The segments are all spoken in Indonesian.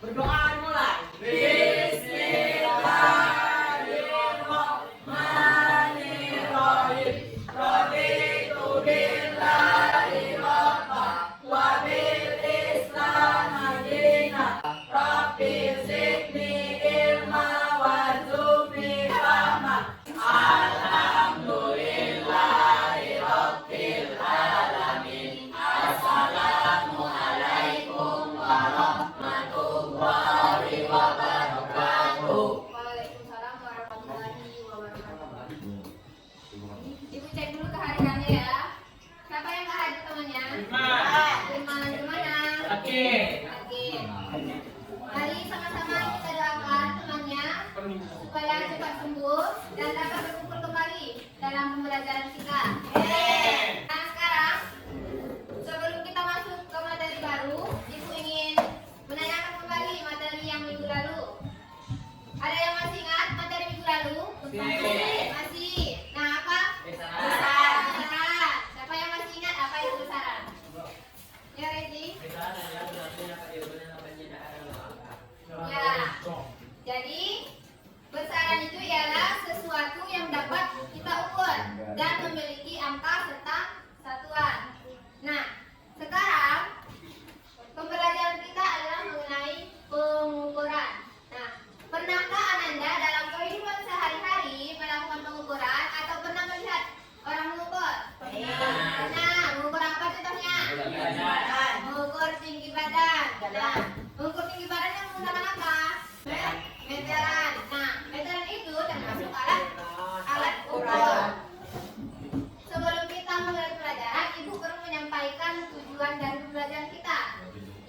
Berdoa mulai. Bismillahirrahmanirrahim. Raditu billahi rabba wa bil Islam madina. Rabbi zidni ilma warzuqni fahma. Alhamdulillahi rabbil alamin. Assalamualaikum warahmatullahi wabarakatuh. Waalaikumsalam warahmatullahi wabarakatuh. Ibu cek dulu kehadirannya ya. Siapa yang nggak hadir temannya? Lima gimana? Oke. Oke. Mari sama-sama kita doakan temannya supaya cepat sembuh dan dapat berkumpul kembali dalam pembelajaran kita. Nah sekarang sebelum kita masuk ke materi baru, Ibu ingin menanyakan kembali materi yang minggu lalu. Ada yang masih ingat materi minggu lalu? Masih. Nah apa? Besaran. Siapa yang masih ingat apa itu besaran? Ya Rezi? Ya. Jadi besaran itu ialah sesuatu yang dapat kita ukur dan memiliki angka serta satuan. Nah, sekarang pembelajaran kita adalah mengenai pengukuran. Nah, pernahkah Ananda dalam kehidupan sehari-hari melakukan pengukuran atau pernah melihat orang mengukur? Pernah. Mengukur apa contohnya? Mengukur tinggi badan. Nah, mengukur tinggi badan yang menggunakan apa? Meteran. Nah, meteran itu termasuk alat ukur. Sebelum kita mulai pelajaran, Ibu perlu menyampaikan tujuan dari pembelajaran kita,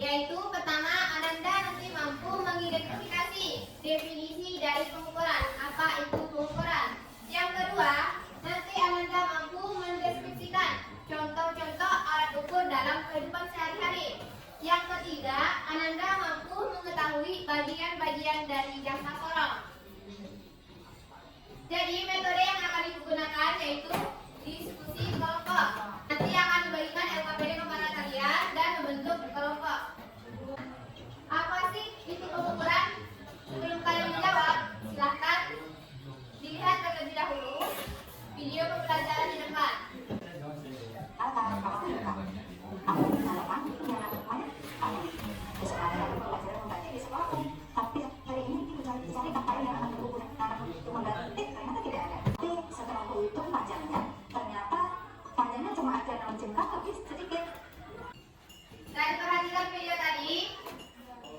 yaitu pertama, Ananda nanti mampu mengidentifikasi definisi dari pengukuran. Apa itu pengukuran? Yang kedua, nanti Ananda mampu mendeskripsikan contoh-contoh alat ukur dalam kehidupan sehari-hari. Yang ketiga, Ananda mampu mengetahui bagian-bagian dari jangka sorong. Jadi metode yang akan digunakan yaitu diskusi kelompok. Nanti akan membagikan LKPD kepada kalian dan membentuk kelompok. Apa sih itu pengukuran? Sebelum kalian menjawab, silahkan dilihat terlebih dahulu video pembelajaran di depan. Tapi hari ini dicari kapal yang akan mengukur untuk mengganti, ternyata tidak ada. Tapi setelah aku hitung panjangnya, ternyata panjangnya cuma ada 6 jengkal, tapi sedikit. Dan perhatikan video tadi.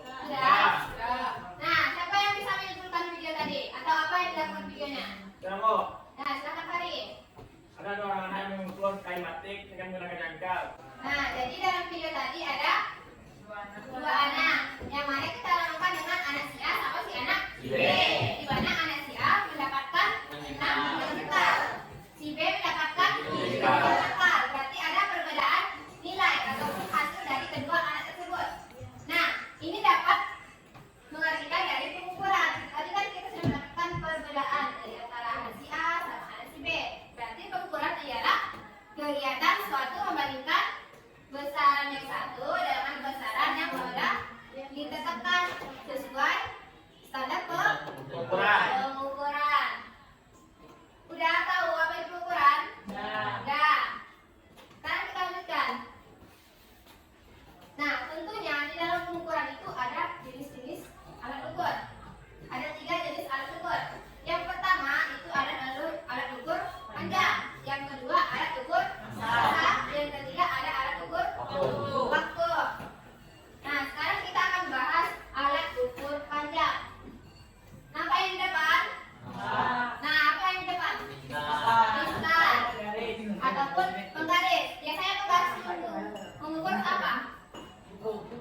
Sudah? Nah, siapa yang bisa menyimpulkan video tadi? Atau apa yang dilakukan videonya? Nah, silakan Farid. Ada dua orang anak yang mengukur kain batik dengan menggunakan jangkal. Nah, jadi dalam video tadi ada dua anak. Yang mana kita lakukan dengan anak si A sama si anak si B. Di mana anak si A mendapatkan 6 jengkal, si B mendapatkan 7 jengkal. Berarti ada perbedaan nilai ataupun hasil dari kedua anak tersebut. Nah, ini dapat mengartikan dari pengukuran. Tadi kan kita sudah mendapatkan perbedaan dari antara anak si A sama anak si B. Berarti pengukuran ialah kegiatan suatu membandingkan besaran yang satu dengan besaran yang sudah ditetapkan sesuai standar pengukuran. Udah tahu apa itu pengukuran? Udah. Sekarang kita lanjutkan. Nah, tentunya di dalam pengukuran itu ada jenis-jenis alat ukur. Ada 3 jenis alat ukur. Yang pertama itu ada alat ukur panjang. Yang kedua alat ukur masa. Yang ketiga ada alat ukur waktu. Nah, sekarang kita akan bahas alat ukur panjang. Apa yang di depan? Nah, apa yang di depan? Instan ataupun penggaris. Biasanya penggaris itu mengukur apa?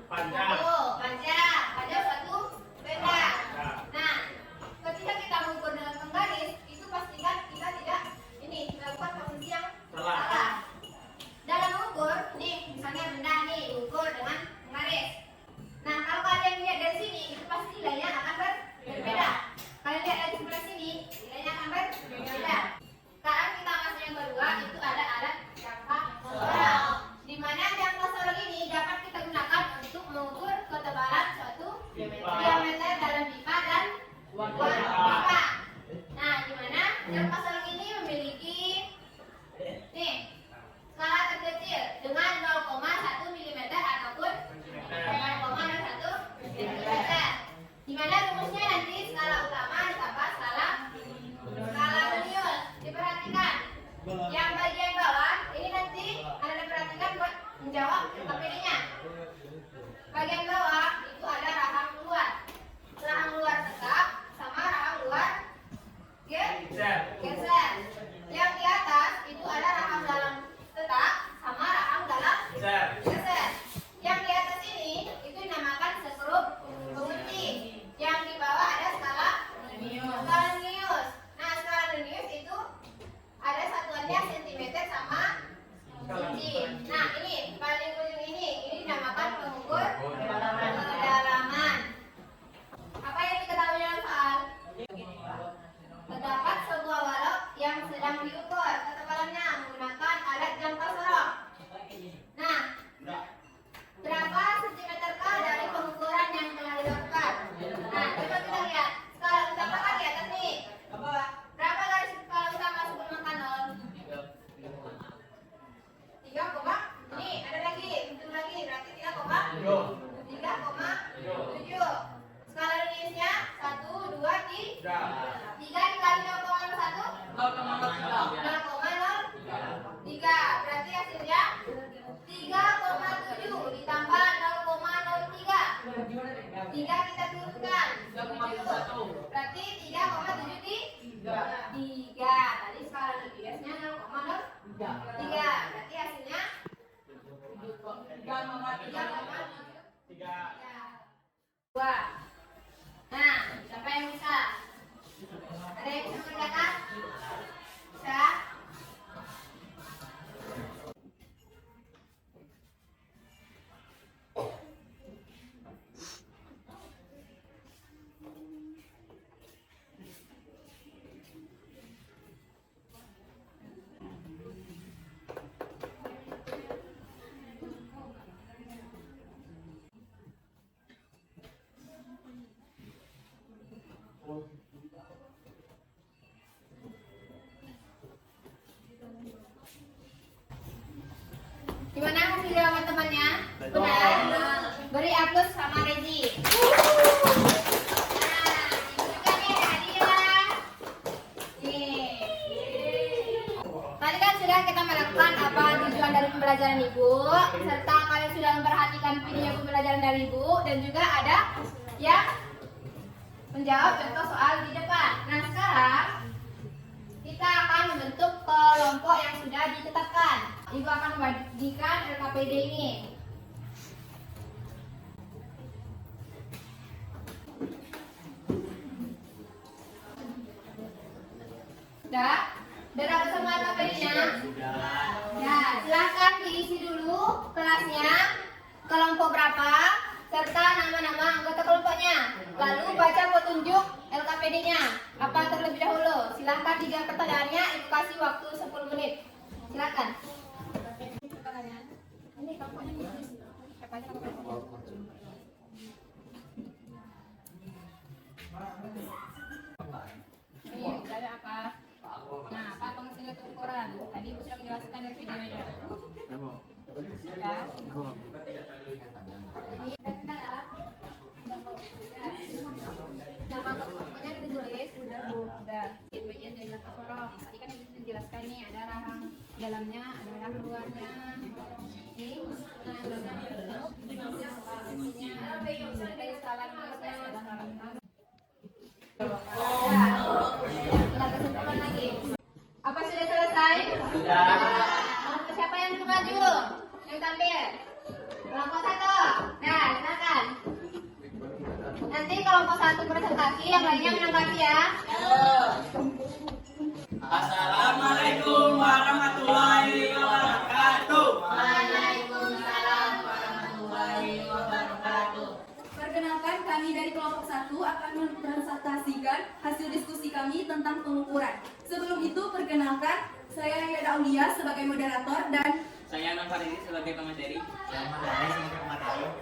Panjang. Panjang suatu benda. Nah, ketika kita mengukur dengan penggaris, itu pastikan kita tidak melakukan posisi yang salah. Dalam mengukur, nih misalnya benda nih diukur dengan penggaris. Nah, kalau kalian lihat dari sini, itu pasti nilainya akan berbeda. Kalian lihat dari sebelah sini, nilainya akan berbeda. Sekarang kita masuk yang kedua, itu ada alat jangka sorong. Di mana jangka sorong ini dapat kita gunakan untuk mengukur Bapak. Nah, gimana? Yang pasal ini memiliki nih skala terkecil dengan 0,1 mm ataupun 0,01 cm. Gimana rumusnya nanti skala utama ditambah skala radius. Diperhatikan. Yang bagian bawah ini nanti Anda perhatikan buat menjawab KPD-nya. Bagian bawah itu ada rahang luar. Rahang luar tetap sama rahang luar geser. Yang di atas itu ada rahang dalam tetap sama rahang dalam geser. Yang di atas ini itu dinamakan skrup pengunci. Yang di bawah ada skala radius. Nah, skala radius itu ada satuannya cm sama inci. Nah, ini paling ujung ini dinamakan pengukur kedalaman. Apa yang diketahui dalam soal? Terdapat sebuah balok yang sedang diukur ketebalannya menggunakan alat jangkau sorong. Nah, berapa sentimeterkah dari pengukuran yang telah dilakukan? Nah, coba kita lihat skala utama kan di atas nih. Berapa garis skala utama sebelum angka 0? 3, ini ada lagi, hitung lagi berarti 3,7. Skala radiusnya 1, 2, 3. 3 dikali 0,01 0,03. Berarti hasilnya 3,7 ditambah 0,03. 3 kita turunkan 7. Berarti 3,73. Tadi skala radiusnya 0,03. Berarti hasilnya 3,3. Nah, siapa yang bisa? Ada yang bisa mengerjakan? Bisa? Gimana hasil jawaban temannya? Benar. Beri aplaus sama Rezi. Nah, juga nih ada hadiah. Tadi kan sudah kita melakukan apa tujuan dari pembelajaran Ibu, serta kalian sudah memperhatikan video pembelajaran dari Ibu, dan juga ada yang menjawab contoh soal di depan. Nah, sekarang kita akan membentuk kelompok yang sudah ditetapkan. Ibu akan membagikan LKPD ini. Sudah? Sudah dapat semua LKPD-nya? Ya, silahkan diisi dulu kelasnya, kelompok berapa, serta nama-nama anggota kelompoknya. Lalu baca petunjuk LKPD-nya. Apa terlebih dahulu? Silahkan dijawab pertanyaannya. Ibu kasih waktu 10 menit. Silahkan. Ini kelompoknya siapa aja kelompoknya? Ini ada apa? Nah, apa pengisian ukuran? Tadi Ibu sudah menjelaskan dari videonya. Ya. Nama kelompoknya ditulis udah Bu. Udah. Bagian dari langkah sorong. Tadi kan Ibu sudah jelaskan nih ada rahang dalamnya, ada rahang luarnya. Ini apa sudah selesai? Sudah. Siapa yang dulu maju? Yang tampil? Kelompok 1. Nah, silakan. Nanti kelompok 1 presentasi, yang lainnya menanggapi ya. Assalamualaikum warahmatullahi wabarakatuh. Waalaikumsalam warahmatullahi wabarakatuh. Perkenalkan, kami dari kelompok 1 akan mempresentasikan hasil diskusi kami tentang pengukuran. Sebelum itu, perkenalkan, saya Yada Aulia sebagai moderator dan Saya Anang Faridi sebagai pemateri.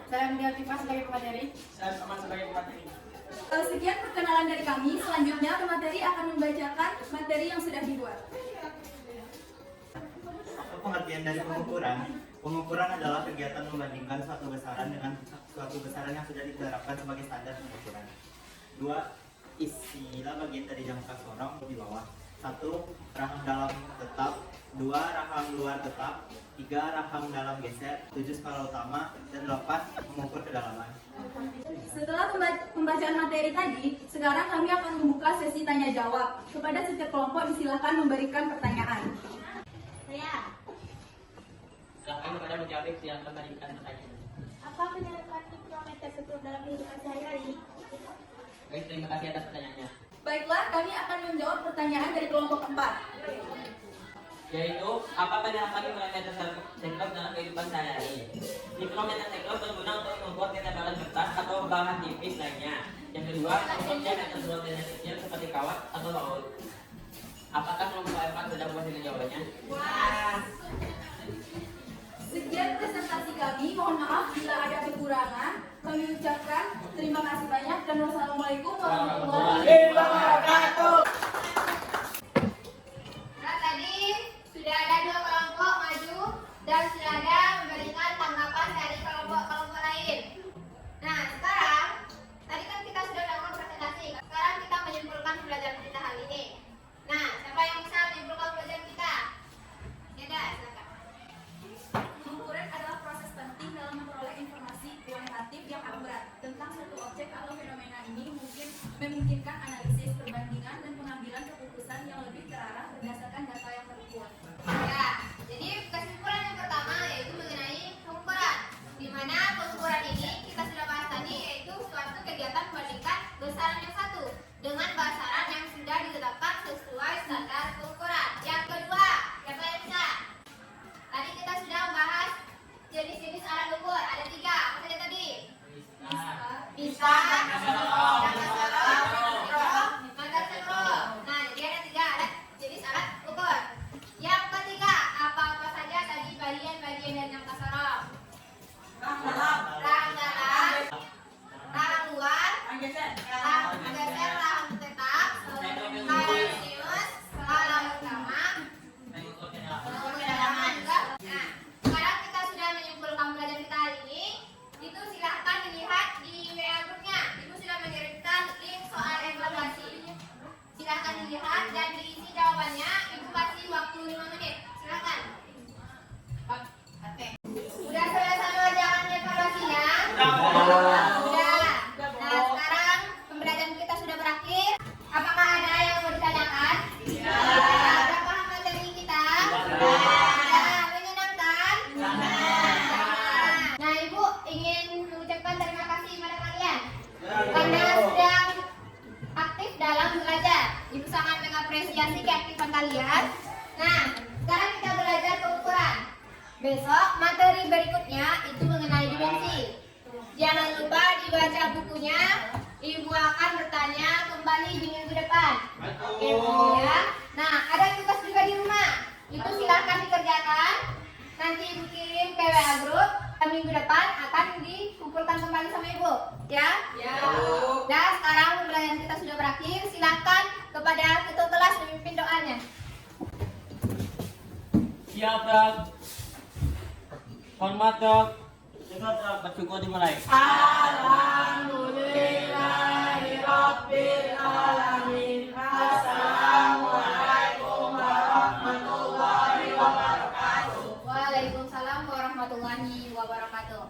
Saya Mendial Tifa sebagai pemateri. Saya sama sebagai pemateri. Sekian perkenalan dari kami. Selanjutnya pemateri akan membacakan materi yang sudah dibuat. Apa pengertian dari pengukuran? Pengukuran adalah kegiatan membandingkan suatu besaran dengan suatu besaran yang sudah diterapkan sebagai standar pengukuran. 2. Isilah bagian dari jangka sorong di bawah. 1. Rahang dalam tetap. 2. Rahang luar tetap. 3. Rahang dalam geser. 7. Skala utama. Dan 8. Mengukur kedalaman. Setelah pembacaan materi tadi, sekarang kami akan membuka sesi tanya jawab. Kepada setiap kelompok disilahkan memberikan pertanyaan. Saya, Silakan kepada menjawab, silakan memberikan pertanyaan. apa penyebab kilometer setur dalam kehidupan sehari-hari? Baik, terima kasih atas pertanyaannya. Baiklah, kami akan menjawab pertanyaan dari kelompok 4. Yaitu, apa penerapan kilometer seklop dalam kehidupan sehari-hari? Mikrometer seklop berguna untuk membuat ketebalan kertas atau bahan tipis lainnya. Yang kedua, contohnya meter berukuran kecil seperti kawat atau laut. Apakah kelompok 4 sudah puas dengan jawabannya? Sekian presentasi kami. Mohon maaf bila ada kekurangan. Kami ucapkan terima kasih banyak dan wassalamualaikum warahmatullahi wabarakatuh. Nah, tadi sudah ada 2 kelompok maju dan sudah ada memberikan tanggapan dari kelompok-kelompok lain. Nah, sekarang tadi kan kita sudah melakukan presentasi. Sekarang kita menyimpulkan pembelajaran kita hari ini. Nah, siapa yang bisa menyimpulkan pembelajaran kita? Ya, dah, silakan. Pengukuran adalah proses penting dalam memperoleh informasi kuantitatif yang akurat tentang suatu objek atau fenomena. Ini memungkinkan analisis, perbandingan, dan pengambilan keputusan yang lebih terarah berdasarkan data yang terukur. Ya, jadi kesimpulan yang pertama yaitu mengenai pengukuran. Di mana pengukuran ini kita sudah bahas tadi yaitu suatu kegiatan membandingkan besaran yang satu dengan besaran yang sudah ditetapkan sesuai standar pengukuran. Yang kedua, siapa yang bisa? Tadi kita sudah membahas jenis-jenis alat ukur. Ada 3. Apa saja tadi? Bisa, mata sekro. Nah, jadi ada 3 alat jenis alat ukur. Yang ketiga, apa-apa saja tadi bagian-bagian dari jangka sorong? Rahang dalam, rahang luar, rahang geser, rahang tetap, rahang sinus, rahang utama, mengukur kedalaman juga. Nah, sekarang kita sudah menyimpulkan pelajaran kita hari ini. Itu silahkan dilihat di WA grupnya. Ibu sudah mengirimkan link soal evaluasi. Silahkan dilihat dan diisi jawabannya. Ibu kasih waktu 5 menit. Silahkan. Oke. Udah selesai mengerjakan evaluasinya? Sudah. Nah, sekarang pembelajaran kita sudah berakhir. Apakah ada yang mau ditanyakan? Sudah paham materi kita? Sudah. Menyenangkan? Nah, Ibu ingin mengucapkan terima kasih kepada kalian karena sudah aktif dalam belajar. Ibu sangat mengapresiasi keaktifan kalian. Nah, sekarang kita belajar pengukuran. Besok materi berikutnya itu mengenai dimensi. Jangan lupa dibaca bukunya. Ibu akan bertanya kembali di minggu depan. Oke, Bu, ya. Nah, ada tugas juga di rumah. Itu silahkan dikerjakan. Nanti Ibu kirim ke WA group. Minggu depan akan dikumpulkan kembali sama Ibu. Ya? Ya. Nah, sekarang pembelajaran kita sudah berakhir. Silakan kepada ketua kelas memimpin doanya. Siap, Dok. Hormat, Dok. Siap, Dok. Bersyukur dimulai. Alhamdulillahirabbil alamin. Assalamualaikum warahmatullahi wabarakatuh. Waalaikumsalam warahmatullahi wabarakatuh.